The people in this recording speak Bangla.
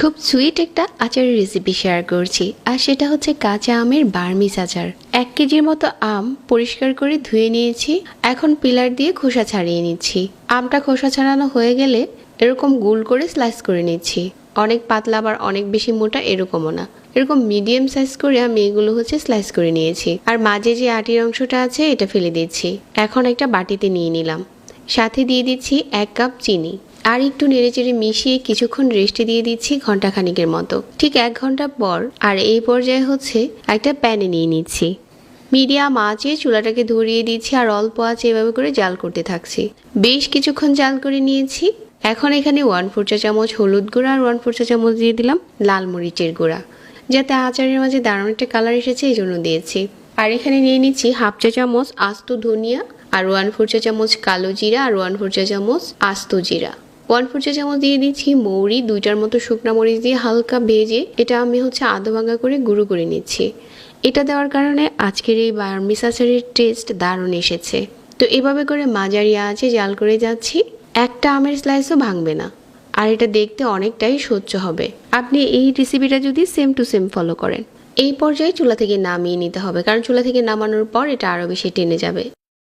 খুব সুইট একটা আচারের রেসিপি শেয়ার করছি, আর সেটা হচ্ছে কাঁচা আমের বার্মিজ আচার। 1 কেজির মতো আম পরিষ্কার করে ধুয়ে নিয়েছি। এখন পিলার দিয়ে খোসা ছাড়িয়ে নিচ্ছি। আমটা খোসা ছাড়ানো হয়ে গেলে এরকম গোল করে স্লাইস করে নিচ্ছি। অনেক পাতলা আবার অনেক বেশি মোটা এরকমও না, এরকম মিডিয়াম সাইজ করে আমি এগুলো স্লাইস করে নিয়েছি। আর মাঝে যে আটির অংশটা আছে এটা ফেলে দিচ্ছি। এখন একটা বাটিতে নিয়ে নিলাম, সাথে দিয়ে দিচ্ছি 1 কাপ চিনি, আর একটু নেড়েচেড়ে মিশিয়ে কিছুক্ষণ রেস্টে দিয়ে দিচ্ছি ঘন্টাখানিকের মতো। ঠিক 1 ঘন্টা পর আর এই পর্যায়ে একটা প্যানে নিয়ে নিচ্ছি। মিডিয়াম আঁচে চুলাটাকে ধরিয়ে দিচ্ছি আর অল্প আঁচে এভাবে করে জাল করতে থাকছি। বেশ কিছুক্ষণ জাল করে নিয়েছি। এখন এখানে 1/4 চা চামচ হলুদ গুঁড়া আর 1/4 চা চামচ দিয়ে দিলাম লাল মরিচের গুঁড়া, যাতে আচারের মাঝে দারুণ একটা কালার এসেছে এই জন্য দিয়েছি। আর এখানে নিয়ে নিচ্ছি 1/2 চা চামচ আস্ত ধনিয়া, আর 1/4 চা চামচ কালো জিরা, আর 1/4 চা চামচ আস্ত জিরা। 1/4 চা চামচ দিয়ে দিচ্ছি মৌরি, 2টার মতো শুকনা মরিচ দিয়ে হালকা ভেজে এটা আমি আধা ভাঙা করে গুঁড়ো করে নিচ্ছি। এটা দেওয়ার কারণে আজকের এই বার্মিজ আচারের টেস্ট দারুণ এসেছে। তো এভাবে করে মাঝারি আঁচে জাল করে যাচ্ছি। একটা আমের স্লাইসও ভাঙবে না, আর এটা দেখতে অনেকটাই স্বচ্ছ হবে। আপনি এই রেসিপিটা যদি সেম টু সেম ফলো করেন। এই পর্যায়ে চুলা থেকে নামিয়ে নিতে হবে, কারণ চুলা থেকে নামানোর পর এটা আরও বেশি টেনে যাবে।